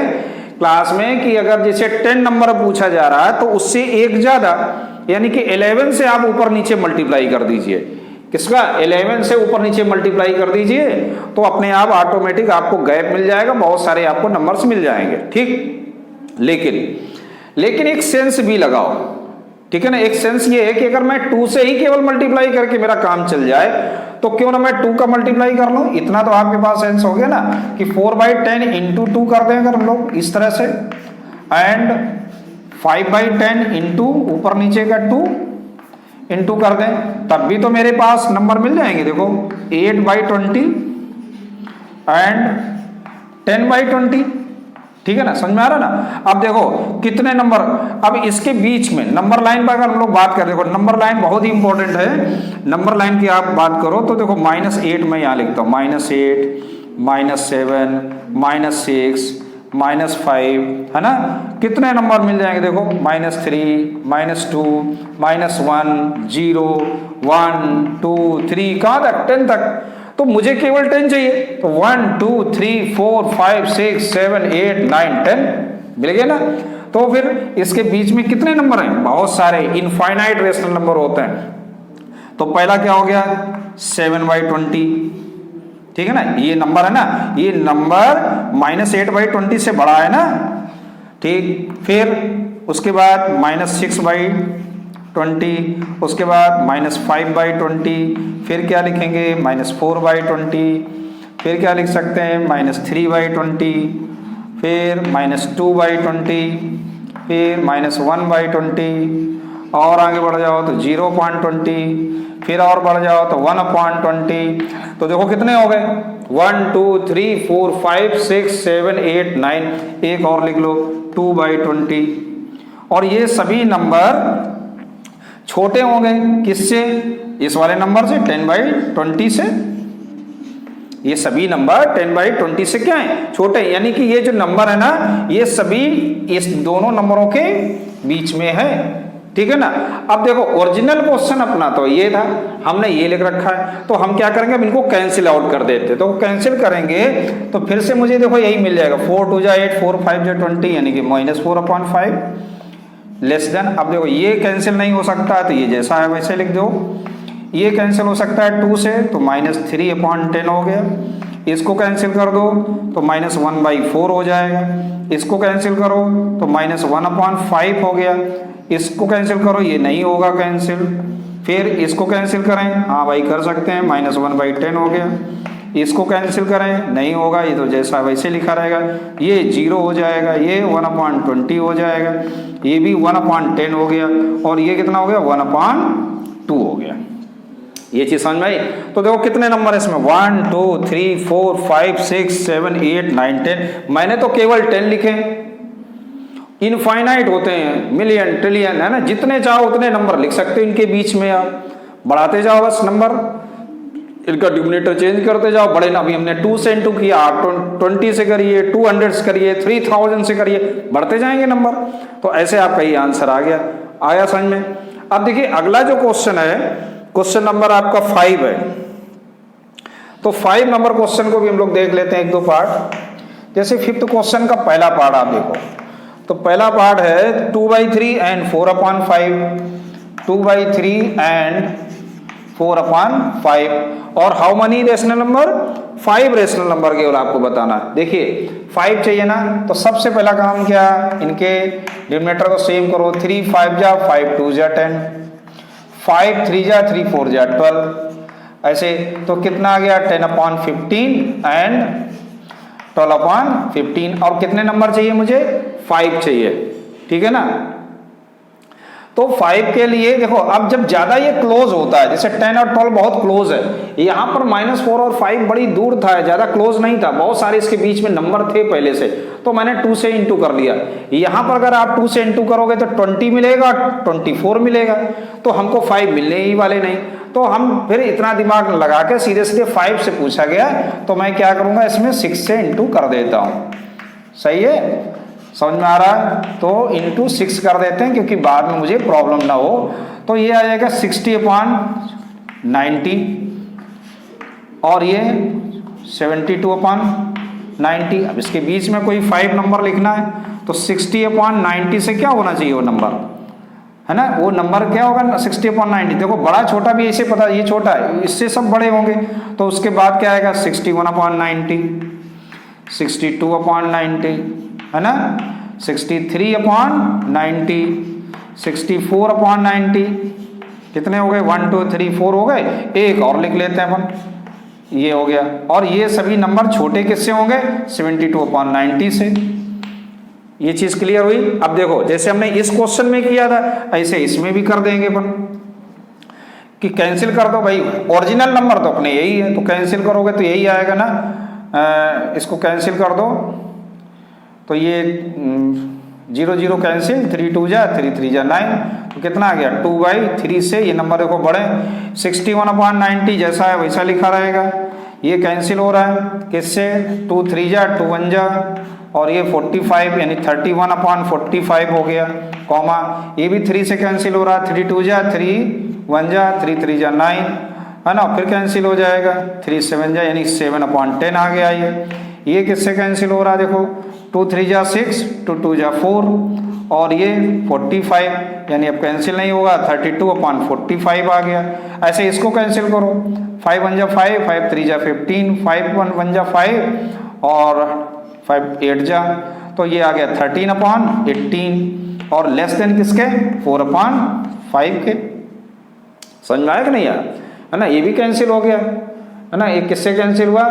क्लास में कि अगर जैसे 10 नंबर पूछा जा रहा है तो उससे एक ज्यादा, यानी कि 11 से आप ऊपर नीचे मल्टीप्लाई कर दीजिए। किसका 11 से ऊपर नीचे मल्टीप्लाई कर दीजिए तो अपने आप ऑटोमेटिक आपको गैप मिल जाएगा, बहुत सारे आपको नंबर्स मिल जाएंगे। ठीक, लेकिन एक सेंस भी लगाओ, ठीक है ना। एक सेंस ये है कि अगर मैं 2 से ही केवल मल्टीप्लाई करके मेरा काम चल जाए तो क्यों ना मैं 2 का मल्टीप्लाई कर लूं। इतना तो आपके पास सेंस हो गया ना कि 4/10 इंटू 2 कर दें अगर हम लोग इस तरह से, एंड 5/10 इंटू ऊपर नीचे का 2 इंटू कर दें, तब भी तो मेरे पास नंबर मिल जाएंगे। देखो 8/20 एंड 10/20, ठीक है ना, समझ में आ रहा ना। अब देखो कितने नंबर, अब इसके बीच में नंबर लाइन पर अगर हम लोग बात करें, देखो नंबर लाइन बहुत ही इंपॉर्टेंट है। नंबर लाइन की आप बात करो तो देखो -8 मैं यहाँ लिखता हूँ, -8 -7 -6 -5 है ना। कितने नंबर मिल जाएंगे देखो -3 -2 -1 0 1 2 3 कहाँ तक 10 तक। तो मुझे केवल 10 चाहिए, तो 1 2 3 4 5 6 7 8 9 10 मिल गया ना। तो फिर इसके बीच में कितने नंबर हैं, बहुत सारे इनफाइनाइट रेशनल नंबर होते हैं। तो पहला क्या हो गया 7/20, ठीक है ना, ये नंबर है ना, ये नंबर -8/20 से बड़ा है ना। ठीक, फिर उसके बाद -6/20, उसके बाद -5/20, फिर क्या लिखेंगे -4/20, फिर क्या लिख सकते हैं -3/20, फिर -2/20, फिर -1/20, और आगे बढ़ जाओ तो 0.20, फिर और बढ़ जाओ तो 1/20। तो देखो कितने हो गए 1 2 3 4 5 6 7 8 9, एक और लिख लो 2/20। और ये सभी नंबर छोटे होंगे किससे, इस वाले नंबर से 10/20 से। ये सभी नंबर 10/20 से क्या है, छोटे, यानी कि ये जो नंबर है ना ये सभी इस दोनों नंबरों के बीच में है, ठीक है ना। अब देखो ओरिजिनल क्वेश्चन अपना तो ये था, हमने ये लिख रखा है, तो हम क्या करेंगे अब इनको कैंसिल आउट कर देते। तो कैंसिल करेंगे तो फिर से मुझे देखो यही मिल जाएगा 4 2 जा 8 4 5 जा 20, यानी कि -4/5 लेस देन। अब देखो ये कैंसिल नहीं हो सकता है तो ये जैसा है वैसे लिख दो। ये कैंसिल हो सकता है 2 से, तो -3/10 हो गया। इसको कैंसिल कर दो तो -1/4 हो जाएगा। इसको कैंसिल करो तो -1/5 हो गया। इसको कैंसिल करो, ये नहीं होगा कैंसिल। फिर इसको कैंसिल करें, हाँ भाई कर सकते हैं, -1/10 हो गया। इसको कैंसिल करें, नहीं होगा, ये तो जैसा वैसे लिखा रहेगा। ये 0 हो जाएगा, ये 1/20 हो जाएगा, ये भी 1/10 हो गया, और ये कितना हो गया 1/2 हो गया। ये चीज समझ में आई। तो देखो कितने नंबर है इसमें, 1 2 3 4 5 6 7 8 9 10। मैंने तो केवल 10 लिखे। इनफाइनाइट होते हैं, मिलियन ट्रिलियन, है ना, जितने चाहो उतने नंबर लिख सकते हो इनके बीच में, आप बढ़ाते जाओ बस नंबर, इनका डिनोमिनेटर चेंज करते जाओ। बड़े ना, अभी हमने 2 से इंटू किया, आप 20 से करिए, 200 से करिए, 3000 से करिए, बढ़ते जाएंगे नंबर। तो ऐसे आपका ये आंसर आ गया। आया समझ में। अब देखिए अगला जो क्वेश्चन है, क्वेश्चन नंबर आपका 5 है। तो 5 नंबर क्वेश्चन को भी हम लोग देख लेते हैं एक दो पार्ट। जैसे 5th क्वेश्चन का पहला पार्ट आप देखो, तो पहला पार्ट है 2/3 एंड 4/5, 2/3 एंड 4/5 और how many rational number, 5 rational number केवल आपको बताना है। देखिए 5 चाहिए ना, तो सबसे पहला काम क्या, इनके डिनोमिनेटर को सेम करो, 3 5 जा 5 2 जा 10, 5 3 जा 3 4 जा 12, ऐसे तो कितना आ गया 10/15 एंड 12/15। और कितने नंबर चाहिए मुझे, 5 चाहिए, ठीक है ना। तो 5 के लिए देखो, अब जब ज्यादा ये क्लोज होता है, जैसे 10 और 12 बहुत क्लोज है, यहाँ पर -4 और 5 बड़ी दूर था, ज्यादा क्लोज नहीं था, बहुत सारे इसके बीच में नंबर थे पहले से, तो मैंने 2 से इंटू कर दिया। यहाँ पर अगर आप 2 से इंटू करोगे तो 20 मिलेगा, 24 मिलेगा, तो हमको 5 मिलने ही वाले नहीं। तो हम फिर इतना दिमाग लगा के सीधे सीधे 5 से पूछा गया, तो मैं क्या करूंगा, इसमें 6 से इंटू कर देता हूं। सही है, समझ में आ रहा है। तो इंटू 6 कर देते हैं, क्योंकि बाद में मुझे प्रॉब्लम ना हो। तो ये आ जाएगा 60/90 और ये 72/90। अब इसके बीच में कोई 5 नंबर लिखना है, तो 60/90 से क्या होना चाहिए वो नंबर, है ना, वो नंबर क्या होगा 60/90। देखो बड़ा छोटा भी ऐसे पता, ये छोटा है, इससे सब बड़े होंगे। तो उसके बाद क्या आएगा 61/90, 62/90, है ना, 63/90, 64/90। कितने हो गए, 1 2 3 4 हो गए। एक और लिख लेते हैं अपन, ये हो गया। और ये सभी नंबर छोटे किससे होंगे, 72/90 से। ये चीज क्लियर हुई। अब देखो जैसे हमने इस क्वेश्चन में किया था, ऐसे इसमें भी कर देंगे अपन, कि कैंसिल कर दो भाई, ओरिजिनल नंबर तो अपने यही है, तो कैंसिल करोगे तो यही आएगा ना। इसको कैंसिल कर दो, तो ये 0 0 कैंसिल, 3 2 जा 3 3 जा 9, तो कितना आ गया 2/3 से। ये नंबर देखो बड़े, 61/90 जैसा है वैसा लिखा रहेगा। ये कैंसिल हो रहा है किससे, 2 3 जा 2 1 जा, और ये 45 यानी 31/45 हो गया, कॉमा ये भी 3 से कैंसिल हो रहा है, 3 2 जा 3 1 जा 3 3 जा 9, है ना, फिर कैंसिल हो जाएगा, 3 7 जा यानी 7/10 आ गया। ये किससे कैंसिल हो रहा है, देखो 2 3 जा 6, 2 2 जा 4, और ये 45 यानी अब कैंसिल नहीं होगा, 32/45 आ गया। ऐसे इसको कैंसिल करो, 5 1 जा 5, 5 3 जा 15, 5 1 जा 5 और 5 8 जा, तो ये आ गया 13/18 और लेस देन किसके, 4/5 के। समझ में आया कि नहीं यार, है ना। ये भी कैंसिल हो गया, है ना। एक किससे कैंसिल हुआ,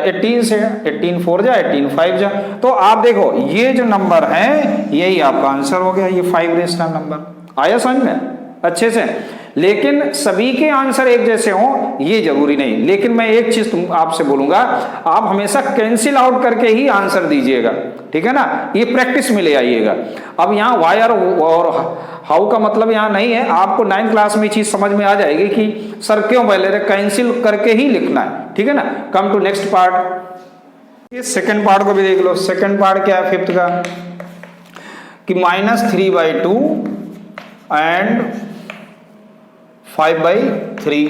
18 से, 18 4 जा 18 5 जा। तो आप देखो ये जो नंबर है यही आपका आंसर हो गया, ये 5 रेशनल नंबर। आया समझ में अच्छे से। लेकिन सभी के आंसर एक जैसे हों ये जरूरी नहीं। लेकिन मैं एक चीज तुम आपसे बोलूंगा, आप हमेशा कैंसिल आउट करके ही आंसर दीजिएगा, ठीक है ना। ये प्रैक्टिस में ले आइएगा। अब यहाँ वाई और हाउ का मतलब यहाँ नहीं है, आपको 9th क्लास में चीज समझ में आ जाएगी कि सर क्यों बोले रहे, कैंसिल करके ही लिखना है, ठीक है ना। कम टू नेक्स्ट पार्ट, ये सेकंड पार्ट को भी देख लो। सेकंड पार्ट क्या है 5th का, कि -3/2 एंड 5/3।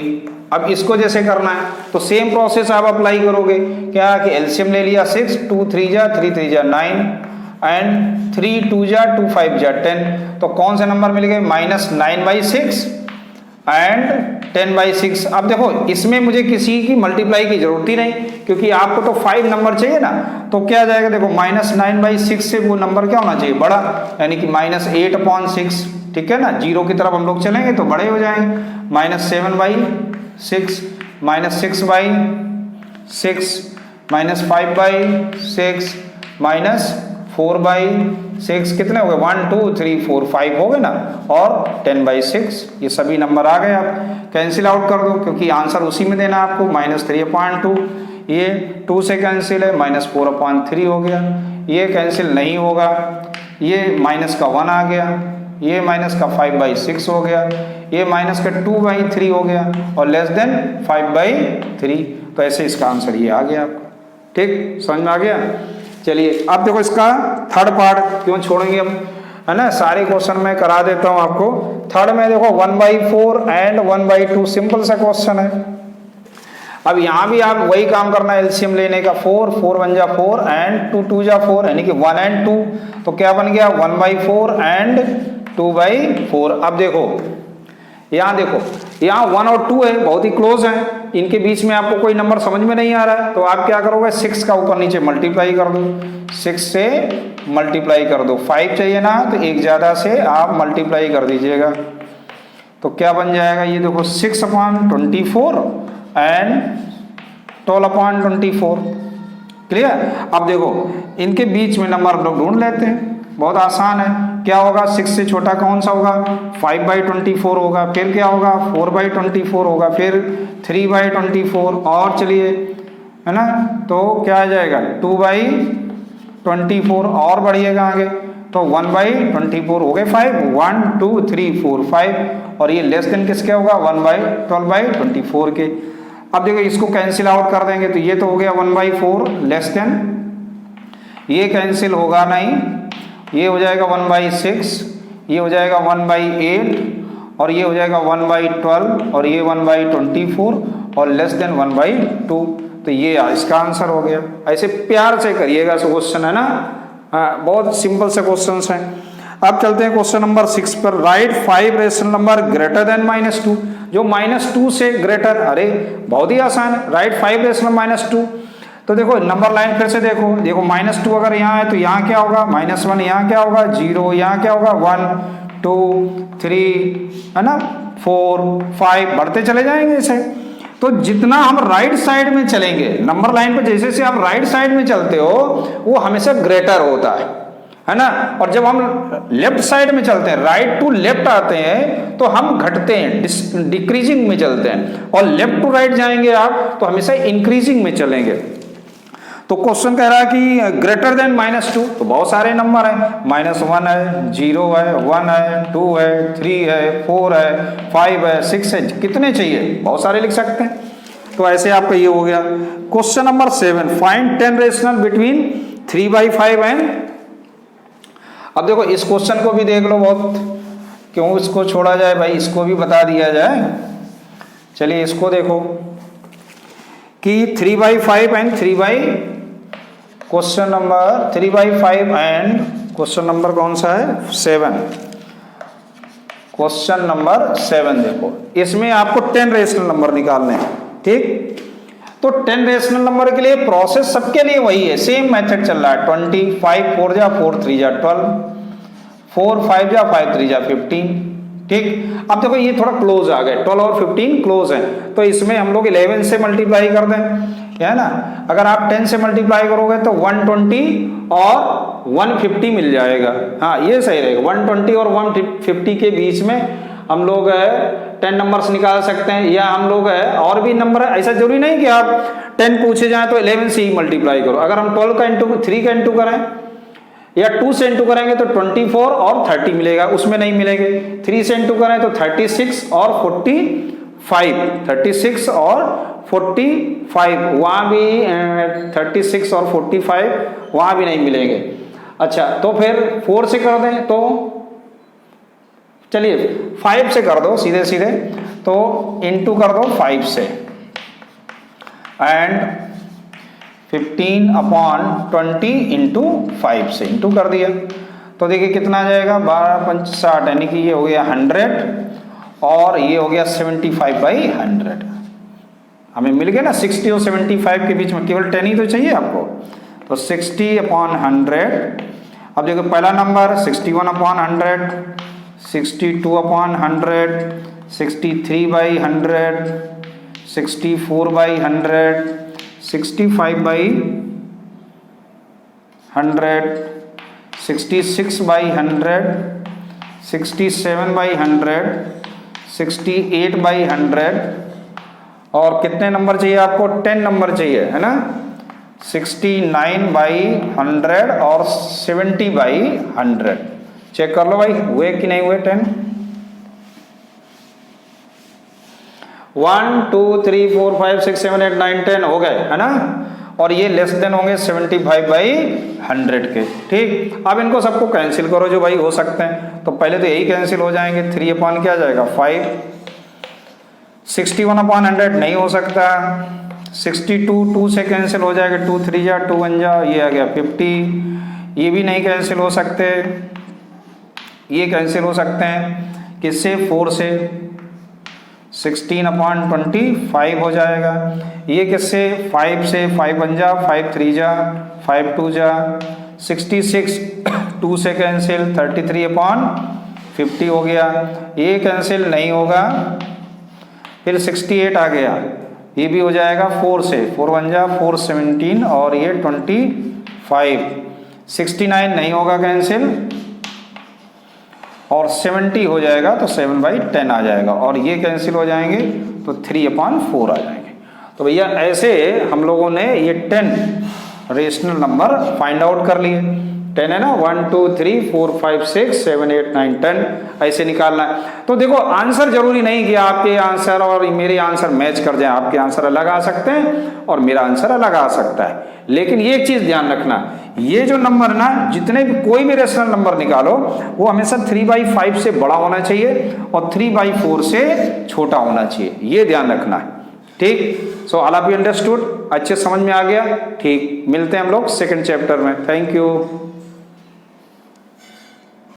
अब इसको जैसे करना है तो सेम प्रोसेस आप अप्लाई करोगे, क्या कि एलसीएम ले लिया 6, 2 3 जा 3 3 जा 9 एंड 3 2 जा 2 5 जा 10, तो कौन से नंबर मिल गए, -9/6 एंड 10/6। अब देखो इसमें मुझे किसी की मल्टीप्लाई की जरूरत ही नहीं, क्योंकि आपको तो 5 नंबर चाहिए ना। तो क्या जाएगा, देखो -9/6 से वो नंबर क्या होना चाहिए, बड़ा, यानी कि -8/6, ठीक है ना। 0 की तरफ हम लोग चलेंगे तो बड़े हो जाएंगे, -7/6, -6/6, -5/6, -4/6, कितने हो गए, 1 2 3 4 5 हो गए ना, और 10/6, ये सभी नंबर आ गए आप। कैंसिल आउट कर दो, क्योंकि आंसर उसी में देना आपको, -3/2। ये 2 से कैंसिल है, -4/3 हो गया। ये कैंसिल नहीं होगा, ये माइनस का 1 आ गया, ये माइनस का 5/6 हो गया, ये माइनस का 2/3 हो गया, और लेस देन 5/3। तो ऐसे इसका आंसर ये आ गया आपका। ठीक, समझ में आ गया। चलिए अब देखो इसका थर्ड पार्ट, क्यों छोड़ेंगे हम, है ना, सारे क्वेश्चन मैं करा देता हूं आपको। थर्ड में देखो 1/4 एंड 1/2, सिंपल सा क्वेश्चन है। अब यहां भी आप वही काम करना है, एलसीएम लेने का। 4 1 जा 4 एंड 2 2 जा 4, यानी कि 1 एंड 2, तो क्या बन गया 1/4 एंड 2/4। अब देखो यहाँ, देखो यहाँ 1 और 2 है, बहुत ही क्लोज है, इनके बीच में आपको कोई नंबर समझ में नहीं आ रहा है, तो आप क्या करोगे, 6 का ऊपर नीचे मल्टीप्लाई कर दो, 6 से मल्टीप्लाई कर दो। 5 चाहिए ना, तो एक ज्यादा से आप मल्टीप्लाई कर दीजिएगा, तो क्या बन जाएगा, ये देखो 6/24 एंड 12/24। क्लियर। अब देखो इनके बीच में नंबर हम लोग ढूंढ लेते हैं, बहुत आसान है। क्या होगा, 6 से छोटा कौन सा होगा, 5/24 होगा, फिर क्या होगा 4/24 होगा, फिर 3/24, और चलिए, है ना, तो क्या आ जाएगा 2/24, और बढ़िएगा आगे, तो 1/24 हो गए 5, 1 2 3 4 5, और ये लेस देन किसके होगा 12/24 के। अब देखो इसको कैंसिल आउट कर देंगे, तो ये तो हो गया 1/4 लेस देन, ये कैंसिल होगा नहीं, ये हो जाएगा 1/6, ये हो जाएगा 1/8, और ये हो जाएगा 1/12, और ये 1/24, और लेस देन 1/2। तो ये इसका आंसर हो गया। ऐसे प्यार से करिएगा क्वेश्चन, है ना, बहुत सिंपल से क्वेश्चन हैं। अब चलते हैं क्वेश्चन नंबर 6 पर। Right 5 rational number greater than -2, जो -2 से ग्रेटर, अरे बहुत ही आसान है, राइट 5 रेशनल -2। तो देखो नंबर लाइन फिर से देखो, -2 अगर यहाँ है तो यहाँ क्या होगा, -1, यहाँ क्या होगा 0, यहाँ क्या होगा 1 2 3, है ना, 4 5, बढ़ते चले जाएंगे इसे। तो जितना हम राइट साइड में चलेंगे, नंबर लाइन पर जैसे से आप राइट साइड में चलते हो, वो हमेशा ग्रेटर होता है ना। और जब हम लेफ्ट साइड में चलते हैं, राइट टू लेफ्ट आते हैं, तो हम घटते हैं, डिक्रीजिंग में चलते हैं, और लेफ्ट टू राइट जाएंगे आप तो हमेशा इंक्रीजिंग में चलेंगे। तो क्वेश्चन कह रहा है कि ग्रेटर देन -2, तो बहुत सारे नंबर हैं, -1 है, 0 है, 1 है, 2 है, 3 है, 4 है, 5 है, 6 है, कितने चाहिए, बहुत सारे लिख सकते हैं। तो ऐसे आपका ये हो गया। Question number 7, find 10 rational between 3/5 and. अब देखो इस क्वेश्चन को भी देख लो, बहुत, क्यों इसको छोड़ा जाए भाई, इसको भी बता दिया जाए। चलिए इसको देखो कि 3/5 एंड 3/5 एंड क्वेश्चन नंबर कौन सा है 7। क्वेश्चन नंबर 7 देखो, इसमें आपको 10 रेशनल नंबर निकालने हैं। ठीक, तो 10 रेशनल नंबर के लिए प्रोसेस सबके लिए वही है, सेम मेथड चल रहा है। 20, 5 4 जा 4 3 जा 12, 4 5 जा 5 3 जा 15। ठीक, अब देखो ये थोड़ा क्लोज आ गए, 12 और 15 क्लोज हैं, तो इसमें हम लोग 11 से मल्टीप्लाई कर दें, है ना। अगर आप 10 से मल्टीप्लाई करोगे तो 120 और 150 मिल जाएगा। हाँ ये सही रहेगा, 120 और 150 के बीच में हम लोग 10 नंबर्स निकाल सकते हैं, या हम लोग और भी नंबर है। ऐसा जरूरी नहीं कि आप 10 पूछे जाए तो 11 से ही मल्टीप्लाई करो। अगर हम 12 का इंटू 3 का इंटू करें या 2 से इंटू करेंगे तो 24 और 30 मिलेगा, उसमें नहीं मिलेंगे। 3 से इंटू करें तो 36 और 45, 36 और 45, वहाँ भी 36 और 45 वहाँ भी नहीं मिलेंगे। अच्छा तो फिर 4 से कर दें, तो चलिए 5 से कर दो सीधे सीधे, तो इंटू कर दो 5 से, एंड 15/20 इंटू 5 से इंटू कर दिया, तो देखिए कितना आ जाएगा 12 5 60, यानी कि ये हो गया 100 और ये हो गया 75/100। हमें मिल गया ना 60 और 75 के बीच में, केवल 10 ही तो चाहिए आपको, तो 60/100। अब देखो पहला नंबर 61/100, 62/100, 63/100, 64/100, 65/100, 66/100, 67/100, 68/100 और कितने नंबर चाहिए आपको? 10 नंबर चाहिए, है ना। 69/100 और 70/100 चेक कर लो भाई, हुए कि नहीं हुए 10। 1 2 3 4 5 6 7 8 9 10 हो गए, है ना। और ये लेस देन होंगे 75/100 के। ठीक, अब इनको सबको कैंसिल करो जो भाई हो सकते हैं। तो पहले तो यही कैंसिल हो जाएंगे, 3 अपॉन क्या जाएगा 5, 61/100 नहीं हो सकता, 62 2 से कैंसिल हो जाएगा, 2 3 जा 2 1 जा, ये आ गया 50, ये भी नहीं कैंसिल हो सकते, ये कैंसिल हो सकते हैं किससे? 4 से, 16/25 हो जाएगा। ये किससे? 5 से, 5 1 जा, 5 3 जा, 5 2 जा, 66 2 से कैंसिल, 33/50 हो गया, ये कैंसिल नहीं होगा। फिर 68 आ गया, ये भी हो जाएगा 4 से, 4 1 जा 4 17 और ये 25, 69 नहीं होगा कैंसिल, और 70 हो जाएगा तो 7/10 आ जाएगा, और ये कैंसिल हो जाएंगे तो 3/4 आ जाएंगे। तो भैया ऐसे हम लोगों ने ये 10 रेशनल नंबर फाइंड आउट कर लिए। 10 है ना, 1 2 3 4 5 6 7 8 9 10 ऐसे निकालना है। तो देखो आंसर जरूरी नहीं कि आपके आंसर और मेरे आंसर मैच कर जाए, आपके आंसर अलग आ सकते हैं और मेरा आंसर अलग आ सकता है। लेकिन ये एक चीज ध्यान रखना, ये जो नंबर ना, जितने भी कोई भी रेशनल नंबर निकालो वो हमेशा 3/5 से बड़ा होना चाहिए और 3/4 से छोटा होना चाहिए, ये ध्यान रखना है। ठीक, so all of you understood, अच्छे समझ में आ गया। ठीक, मिलते हैं हम लोग सेकंड चैप्टर में। Thank you.